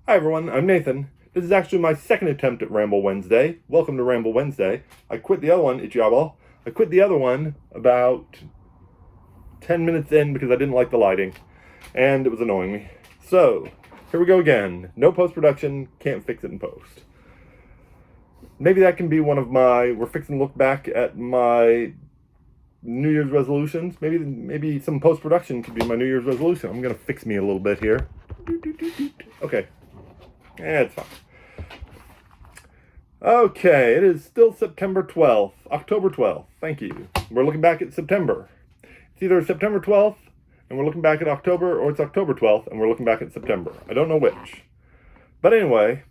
Hi everyone, I'm Nathan. This is actually my second attempt at Ramble Wednesday. Welcome to Ramble Wednesday. I quit the other one, itchy eyeball. I quit the other one about 10 minutes in because I didn't like the lighting, and it was annoying me. So, here we go again. No post-production, can't fix it in post. Maybe that can be one of my, we're fixing to look back at my New Year's resolutions. Maybe some post-production could be my New Year's resolution. I'm going to fix me a little bit here. Okay. Yeah, it's fine. Okay, it is still September 12th. October 12th. Thank you. We're looking back at September. It's either September 12th, and we're looking back at October, or it's October 12th, and we're looking back at September. I don't know which. But anyway,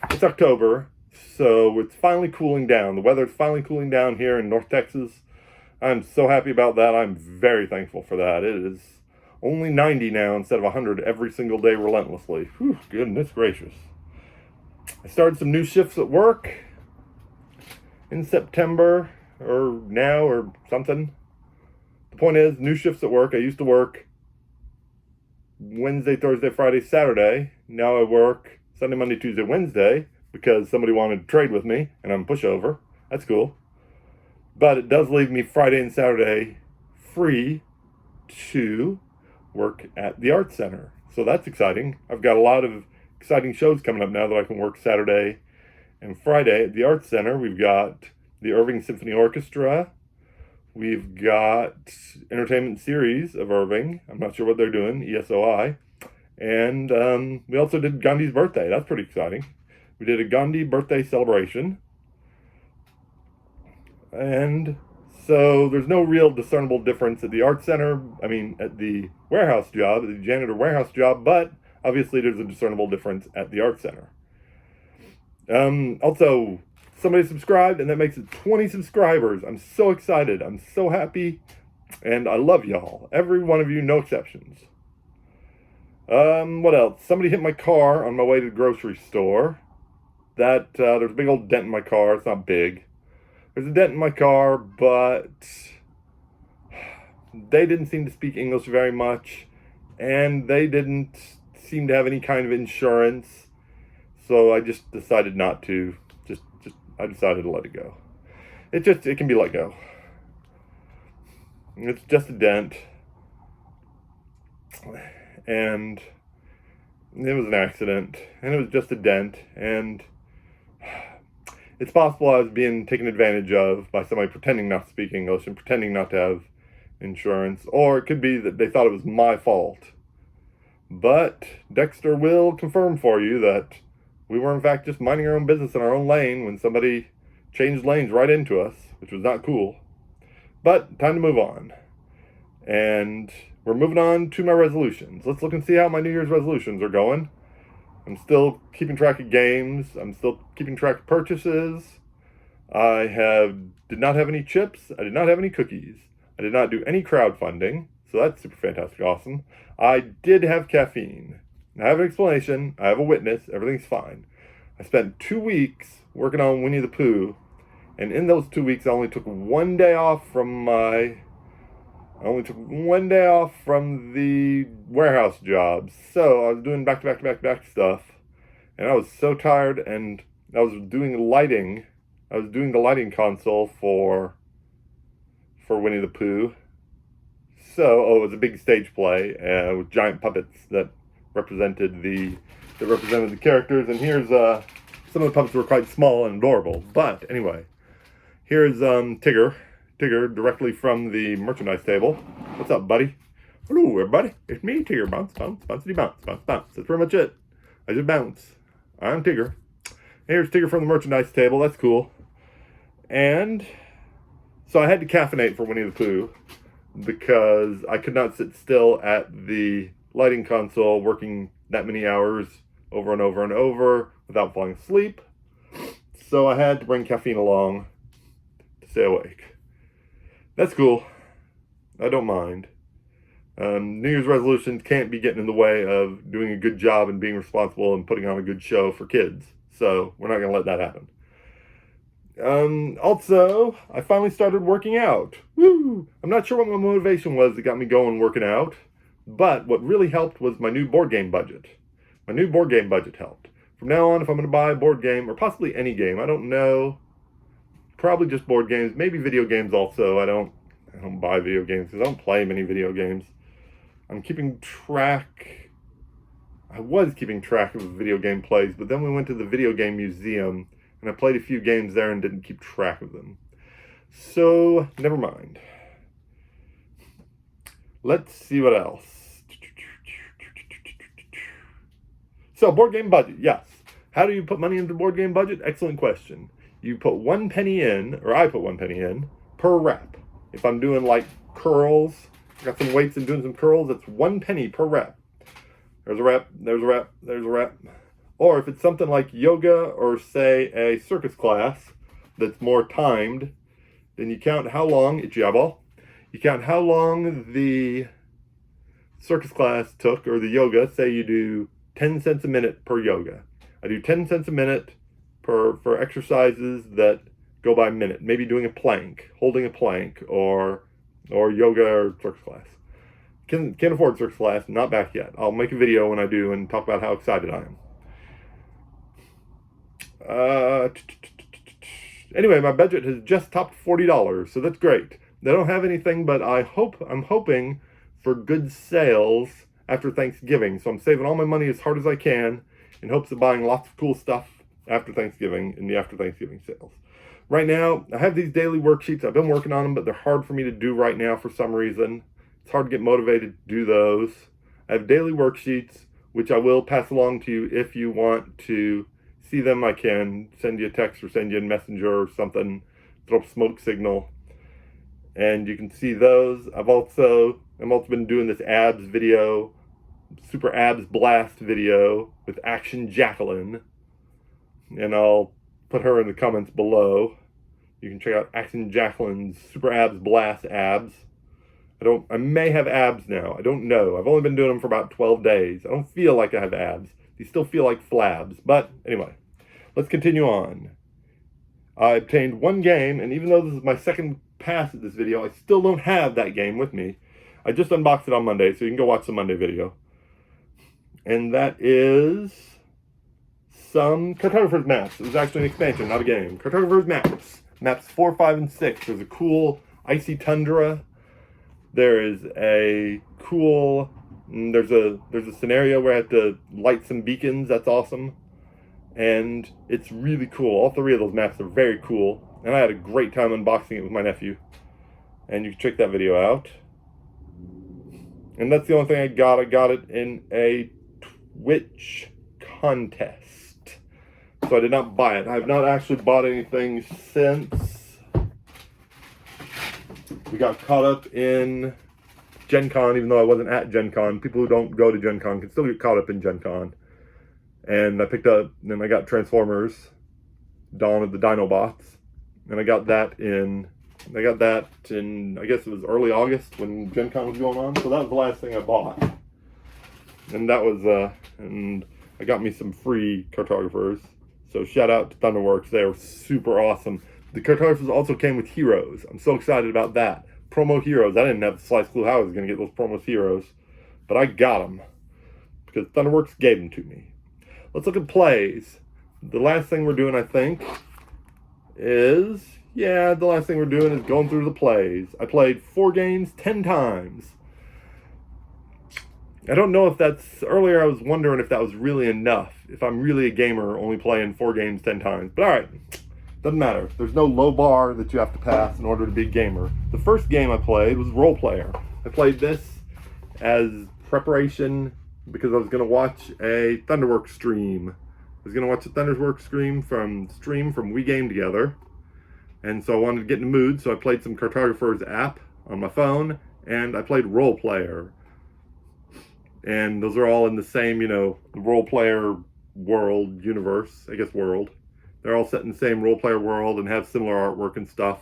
it's October, so it's finally cooling down. The weather's finally cooling down here in North Texas. I'm so happy about that. I'm very thankful for that. It is only 90 now instead of 100 every single day relentlessly. Whew, goodness gracious. I started some new shifts at work in September, or now, or something. The point is, new shifts at work. I used to work Wednesday, Thursday, Friday, Saturday. Now I work Sunday, Monday, Tuesday, Wednesday, because somebody wanted to trade with me, and I'm a pushover. That's cool. But it does leave me Friday and Saturday free to work at the Art Center. So that's exciting. I've got a lot of exciting shows coming up now that I can work Saturday and Friday at the Art Center. We've got the Irving Symphony Orchestra. We've got Entertainment Series of Irving. I'm not sure what they're doing, ESOI. And we also did Gandhi's birthday. That's pretty exciting. We did a Gandhi birthday celebration. And so there's no real discernible difference at the Art Center, at the warehouse job, at the janitor warehouse job, but obviously there's a discernible difference at the Art Center. Also, somebody subscribed, and that makes it 20 subscribers. I'm so excited. I'm so happy, and I love y'all. Every one of you, no exceptions. What else? Somebody hit my car on my way to the grocery store. There's a big old dent in my car. It's not big. There's a dent in my car, but they didn't seem to speak English very much, and they didn't seem to have any kind of insurance, so I just decided not to. I decided to let it go. It can be let go. It's just a dent, and it was an accident, and it was just a dent, and it's possible I was being taken advantage of by somebody pretending not to speak English and pretending not to have insurance, or it could be that they thought it was my fault. But Dexter will confirm for you that we were in fact just minding our own business in our own lane when somebody changed lanes right into us, which was not cool. But time to move on. And we're moving on to my resolutions. Let's look and see how my New Year's resolutions are going. I'm still keeping track of games. I'm still keeping track of purchases. Did not have any chips. I did not have any cookies. I did not do any crowdfunding. So that's super fantastic awesome. I did have caffeine. I have an explanation. I have a witness. Everything's fine. I spent 2 weeks working on Winnie the Pooh. And in those 2 weeks, I only took one day off from the warehouse job. So I was doing back stuff. And I was so tired, and I was doing the lighting. I was doing the lighting console for Winnie the Pooh. So, it was a big stage play with giant puppets that represented the characters. And here's some of the puppets were quite small and adorable. But anyway, here's Tigger directly from the merchandise table. What's up, buddy? Hello, everybody. It's me, Tigger. Bounce, bounce, bouncity bounce, bounce, bounce. That's pretty much it. I just bounce. I'm Tigger. Here's Tigger from the merchandise table. That's cool. And so I had to caffeinate for Winnie the Pooh, because I could not sit still at the lighting console working that many hours over and over and over without falling asleep. So I had to bring caffeine along to stay awake. That's cool. I don't mind. New Year's resolutions can't be getting in the way of doing a good job and being responsible and putting on a good show for kids. So we're not going to let that happen. Also, I finally started working out. Woo! I'm not sure what my motivation was that got me going working out, but what really helped was my new board game budget. My new board game budget helped. From now on, if I'm going to buy a board game, or possibly any game, I don't know, probably just board games, maybe video games also. I don't buy video games because I don't play many video games. I'm keeping track. I was keeping track of video game plays, but then we went to the video game museum, and I played a few games there and didn't keep track of them. So, never mind. Let's see what else. So, board game budget, yes. How do you put money into board game budget? Excellent question. You put 1 penny in, or I put 1 penny in, per rep. If I'm doing like curls, got some weights and doing some curls, it's 1 penny per rep. There's a rep, there's a rep, there's a rep. Or if it's something like yoga or say a circus class that's more timed, then you count how long, itchy eyeball, you count how long the circus class took, or the yoga. Say you do 10 cents a minute per yoga. I do 10 cents a minute for exercises that go by minute. Maybe doing a plank, holding a plank, or yoga or circus class. Can't afford circus class, not back yet. I'll make a video when I do and talk about how excited I am. Anyway, my budget has just topped $40, so that's great. They don't have anything, but I'm hoping for good sales after Thanksgiving. So I'm saving all my money as hard as I can in hopes of buying lots of cool stuff after Thanksgiving in the after Thanksgiving sales. Right now, I have these daily worksheets. I've been working on them, but they're hard for me to do right now for some reason. It's hard to get motivated to do those. I have daily worksheets, which I will pass along to you if you want to see them. I can send you a text or send you a messenger or something, throw up a smoke signal, and you can see those. I'm also been doing this abs video, super abs blast video with Action Jacqueline, and I'll put her in the comments below. You can check out Action Jacqueline's super abs blast abs. I may have abs now. I don't know. I've only been doing them for about 12 days. I don't feel like I have abs. They still feel like flabs. But anyway, let's continue on. I obtained 1 game, and even though this is my second pass at this video, I still don't have that game with me. I just unboxed it on Monday, so you can go watch the Monday video. And that is some Cartographers maps. It was actually an expansion, not a game. Cartographers maps. Maps 4, 5, and 6. There's a cool icy tundra. There is a cool, there's a scenario where I have to light some beacons. That's awesome. And it's really cool. All 3 of those maps are very cool. And I had a great time unboxing it with my nephew. And you can check that video out. And that's the only thing I got. I got it in a Twitch contest. So I did not buy it. I have not actually bought anything since we got caught up in Gen Con, even though I wasn't at Gen Con. People who don't go to Gen Con can still get caught up in Gen Con. And I picked up, then I got Transformers, Dawn of the Dinobots. And I got that in, I guess it was early August when Gen Con was going on. So that was the last thing I bought. And that was, and I got me some free cartographers. So shout out to Thunderworks. They were super awesome. The cartographers also came with heroes. I'm so excited about that. Promo heroes. I didn't have the slightest clue how I was going to get those promo heroes. But I got them. Because Thunderworks gave them to me. Let's look at plays. The last thing we're doing, I think, is going through the plays. I played 4 games 10 times. I don't know if that's, earlier I was wondering if that was really enough. If I'm really a gamer only playing 4 games 10 times. But alright, doesn't matter. There's no low bar that you have to pass in order to be a gamer. The first game I played was Role Player. I played this as preparation because I was going to watch a Thunderworks stream. I was going to watch a Thunderworks stream from We Game Together. And so I wanted to get in the mood, so I played some Cartographers app on my phone, and I played Role Player. And those are all in the same, the Role Player world, universe, I guess world. They're all set in the same Role Player world and have similar artwork and stuff.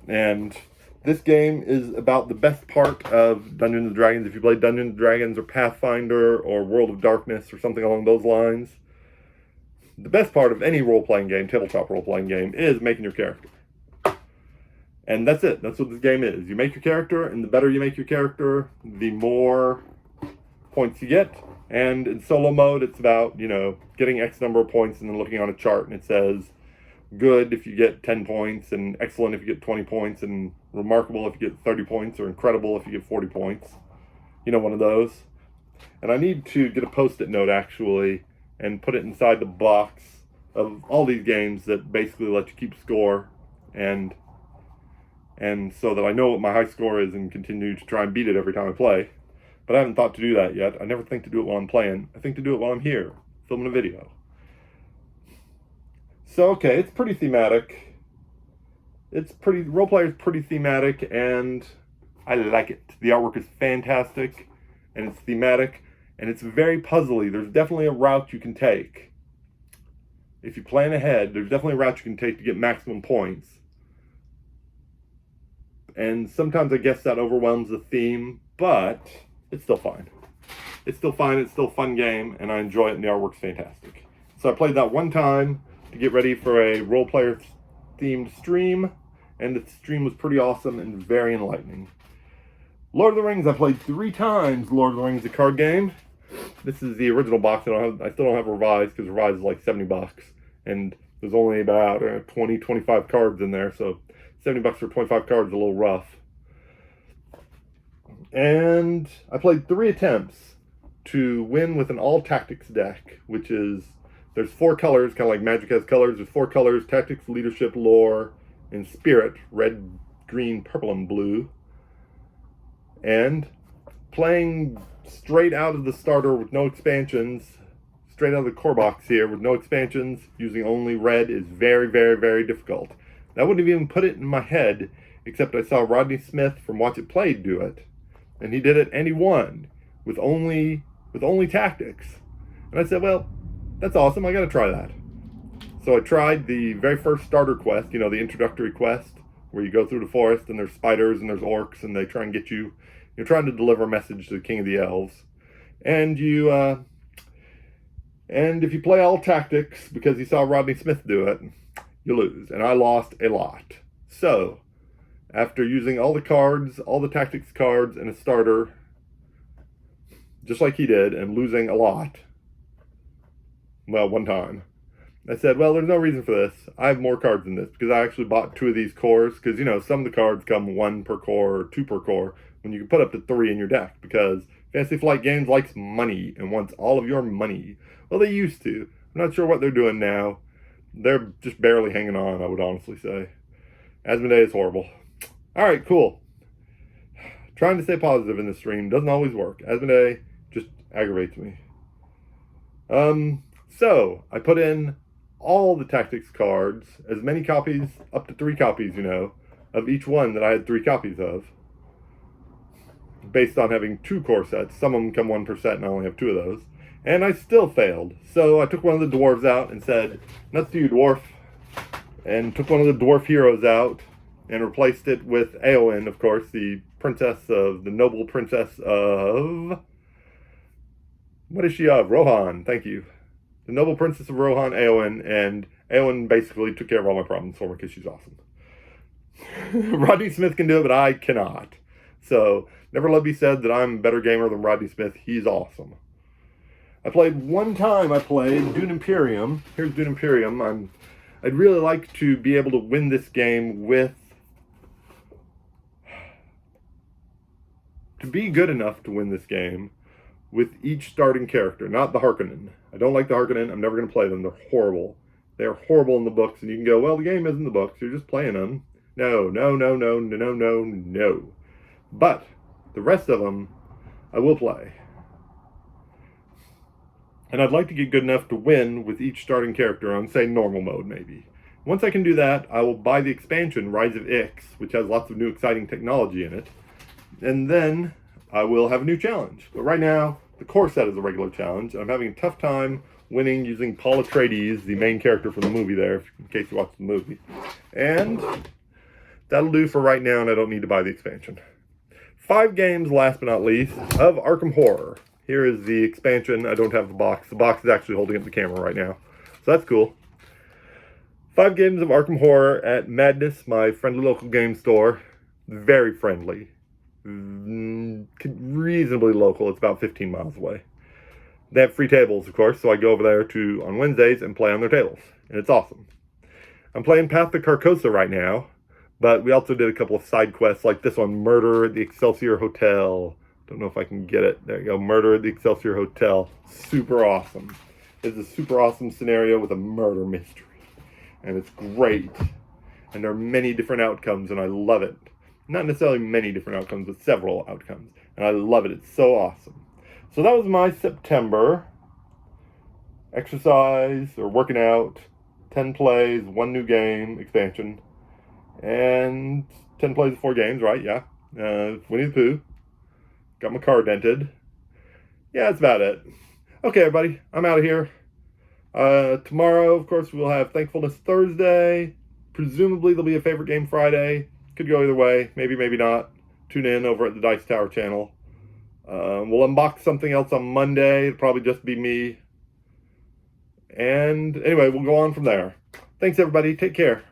And this game is about the best part of Dungeons & Dragons. If you play Dungeons & Dragons or Pathfinder or World of Darkness or something along those lines, the best part of any role-playing game, tabletop role-playing game, is making your character. And that's it. That's what this game is. You make your character, and the better you make your character, the more points you get, And in solo mode, it's about, getting X number of points and then looking on a chart and it says good if you get 10 points and excellent if you get 20 points and remarkable if you get 30 points or incredible if you get 40 points. One of those. And I need to get a post-it note actually and put it inside the box of all these games that basically let you keep score and so that I know what my high score is and continue to try and beat it every time I play. But I haven't thought to do that yet. I never think to do it while I'm playing. I think to do it while I'm here, filming a video. So, okay, it's pretty thematic. Roleplay is pretty thematic, and I like it. The artwork is fantastic, and it's thematic, and it's very puzzly. There's definitely a route you can take. If you plan ahead, there's definitely a route you can take to get maximum points. And sometimes I guess that overwhelms the theme, but it's still fine. It's still fine, it's still a fun game, and I enjoy it, and the artwork's fantastic. So I played that one time to get ready for a role-player themed stream, and the stream was pretty awesome and very enlightening. Lord of the Rings, I played 3 times Lord of the Rings, the card game. This is the original box. I still don't have Revised, because Revised is like $70, and there's only about 20, 25 cards in there, so $70 for 25 cards is a little rough. And I played 3 attempts to win with an all-tactics deck, which is, there's 4 colors, kind of like Magic has colors. There's 4 colors: tactics, leadership, lore, and spirit. Red, green, purple, and blue. And playing straight out of the starter with no expansions, straight out of the core box here with no expansions, using only red is very, very, very difficult. I wouldn't have even put it in my head, except I saw Rodney Smith from Watch It Played do it. And he did it and he won with only tactics. And I said, well, that's awesome, I gotta try that. So I tried the very first starter quest, the introductory quest, where you go through the forest and there's spiders and there's orcs and they try and get you. You're trying to deliver a message to the King of the Elves. And and if you play all tactics, because you saw Rodney Smith do it, you lose. And I lost a lot. So, after using all the cards, all the tactics cards, and a starter, just like he did, and losing a lot, well, one time, I said, well, there's no reason for this. I have more cards than this, because I actually bought 2 of these cores, because, some of the cards come 1 per core or 2 per core, when you can put up to 3 in your deck, because Fantasy Flight Games likes money and wants all of your money. Well, they used to. I'm not sure what they're doing now. They're just barely hanging on, I would honestly say. Asmodee is horrible. Alright, cool. Trying to stay positive in this stream doesn't always work. Asmodee just aggravates me. So, I put in all the tactics cards, as many copies, up to 3 copies, of each one that I had 3 copies of. Based on having 2 core sets. Some of them come 1 per set, and I only have 2 of those. And I still failed. So I took one of the dwarves out and said, nuts to you, dwarf. And took one of the dwarf heroes out and replaced it with Éowyn, of course, the noble princess of... What is she of? Rohan, thank you. The noble princess of Rohan, Éowyn, and Éowyn basically took care of all my problems for me because she's awesome. Rodney Smith can do it, but I cannot. So, never let me said that I'm a better gamer than Rodney Smith. He's awesome. I played Dune Imperium. Here's Dune Imperium. I'd really like to be able to win this game to be good enough to win this game with each starting character, not the Harkonnen. I don't like the Harkonnen. I'm never going to play them. They're horrible. They're horrible in the books, and you can go, well, the game isn't in the books. You're just playing them. No. But the rest of them, I will play. And I'd like to get good enough to win with each starting character on, say, normal mode, maybe. Once I can do that, I will buy the expansion, Rise of Ix, which has lots of new exciting technology in it. And then I will have a new challenge. But right now, the core set is a regular challenge. I'm having a tough time winning using Paul Atreides, the main character from the movie there, in case you watched the movie. And that'll do for right now, and I don't need to buy the expansion. 5 games, last but not least, of Arkham Horror. Here is the expansion. I don't have the box. The box is actually holding up the camera right now. So that's cool. 5 games of Arkham Horror at Madness, my friendly local game store. Very friendly. Reasonably local. It's about 15 miles away. They have free tables, of course, so I go over there on Wednesdays and play on their tables, and it's awesome. I'm playing Path to Carcosa right now, but we also did a couple of side quests like this one, Murder at the Excelsior Hotel. Don't know if I can get it. There you go, Murder at the Excelsior Hotel. Super awesome. It's a super awesome scenario with a murder mystery, and it's great. And there are many different outcomes, and I love it. Not necessarily many different outcomes, but several outcomes, and I love it. It's so awesome. So that was my September. Exercise or working out, 10 plays, 1 new game, expansion, and 10 plays, 4 games, right? Yeah. Winnie the Pooh. Got my car dented. Yeah, that's about it. Okay, everybody, I'm out of here. Tomorrow, of course, we'll have Thankfulness Thursday. Presumably, there'll be a Favorite Game Friday. Could go either way. Maybe, maybe not. Tune in over at the Dice Tower channel. We'll unbox something else on Monday. It'll probably just be me. And anyway, we'll go on from there. Thanks, everybody. Take care.